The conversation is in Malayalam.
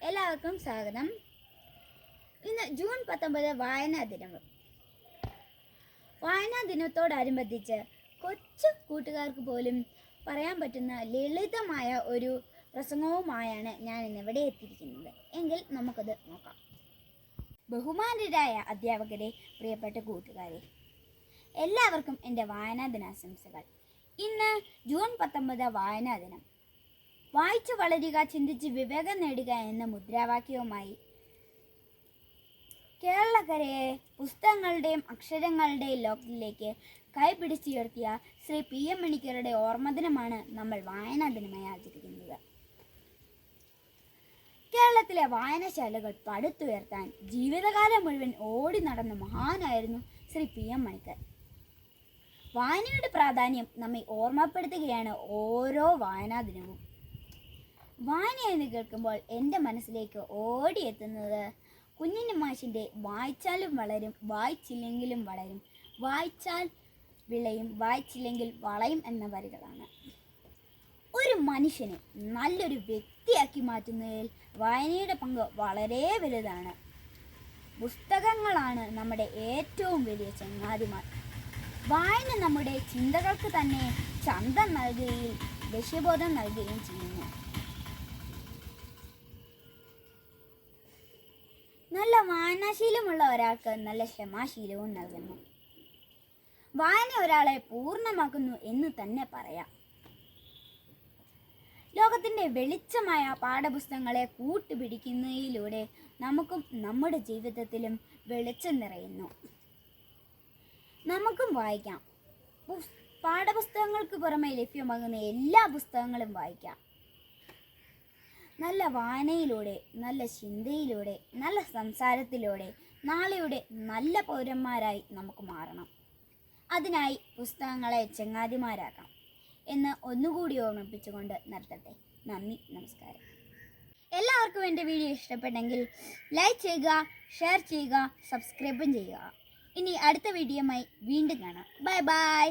എല്ലാവർക്കും സ്വാഗതം. ഇന്ന് ജൂൺ 19 വായനാ ദിനം. വായനാ ദിനത്തോടനുബന്ധിച്ച് കൊച്ചു കൂട്ടുകാർക്ക് പോലും പറയാൻ പറ്റുന്ന ലളിതമായ ഒരു പ്രസംഗവുമായാണ് ഞാൻ ഇന്നിവിടെ എത്തിയിരിക്കുന്നത്. എങ്കിൽ നമുക്കത് നോക്കാം. ബഹുമാനരായ അധ്യാപകരെ, പ്രിയപ്പെട്ട കൂട്ടുകാരെ, എല്ലാവർക്കും എൻ്റെ വായനാ ദിനാശംസകൾ. ഇന്ന് ജൂൺ 19 വായനാ ദിനം. വായിച്ചു വളരുക, ചിന്തിച്ച് വിവേകം നേടുക എന്ന മുദ്രാവാക്യവുമായി കേരളക്കരയെ പുസ്തകങ്ങളുടെയും അക്ഷരങ്ങളുടെയും ലോകത്തിലേക്ക് കൈപിടിച്ചുയർത്തിയ ശ്രീ PM മണിക്കരുടെ ഓർമ്മദിനമാണ് നമ്മൾ വായനാ ദിനമായി ആചരിക്കുന്നത്. കേരളത്തിലെ വായനശാലകൾ പടുത്തുയർത്താൻ ജീവിതകാലം മുഴുവൻ ഓടി നടന്ന മഹാനായിരുന്നു ശ്രീ PM മണിക്കർ. വായനയുടെ പ്രാധാന്യം നമ്മെ ഓർമ്മപ്പെടുത്തുകയാണ് ഓരോ വായനാ ദിനവും. വായന എന്ന് കേൾക്കുമ്പോൾ എൻ്റെ മനസ്സിലേക്ക് ഓടിയെത്തുന്നത് കുഞ്ഞിന് മാഷിൻ്റെ വായിച്ചാലും വളരും, വായിച്ചില്ലെങ്കിലും വളരും, വായിച്ചാൽ വിളയും, വായിച്ചില്ലെങ്കിൽ വളയും എന്ന വരികളാണ്. ഒരു മനുഷ്യനെ നല്ലൊരു വ്യക്തിയാക്കി മാറ്റുന്നതിൽ വായനയുടെ പങ്ക് വളരെ വലുതാണ്. പുസ്തകങ്ങളാണ് നമ്മുടെ ഏറ്റവും വലിയ ചങ്ങാതിമാർ. വായന നമ്മുടെ ചിന്തകൾക്ക് തന്നെ ചന്തം നൽകുകയും ലക്ഷ്യബോധം നൽകുകയും ചെയ്യുന്നു. നല്ല വായനാശീലമുള്ള ഒരാൾക്ക് നല്ല ക്ഷമാശീലവും നൽകുന്നു. വായന ഒരാളെ പൂർണ്ണമാക്കുന്നു എന്ന് തന്നെ പറയാം. ലോകത്തിൻ്റെ വെളിച്ചമായ പാഠപുസ്തകങ്ങളെ കൂട്ടുപിടിക്കുന്നതിലൂടെ നമുക്കും നമ്മുടെ ജീവിതത്തിലും വെളിച്ചം നിറയുന്നു. നമുക്കും വായിക്കാം. പാഠപുസ്തകങ്ങൾക്ക് പുറമെ ലഭ്യമാകുന്ന എല്ലാ പുസ്തകങ്ങളും വായിക്കാം. നല്ല വായനയിലൂടെ, നല്ല ചിന്തയിലൂടെ, നല്ല സംസാരത്തിലൂടെ നാളെയുടെ നല്ല പൗരന്മാരായി നമുക്ക് മാറണം. അതിനായി പുസ്തകങ്ങളെ ചങ്ങാതിമാരാക്കാം എന്ന് ഒന്നുകൂടി ഓർമ്മിപ്പിച്ചുകൊണ്ട് നിർത്തട്ടെ. നന്ദി, നമസ്കാരം. എല്ലാവർക്കും എൻ്റെ വീഡിയോ ഇഷ്ടപ്പെട്ടെങ്കിൽ ലൈക്ക് ചെയ്യുക, ഷെയർ ചെയ്യുക, സബ്സ്ക്രൈബും ചെയ്യുക. ഇനി അടുത്ത വീഡിയോയുമായി വീണ്ടും കാണാം. Bye bye.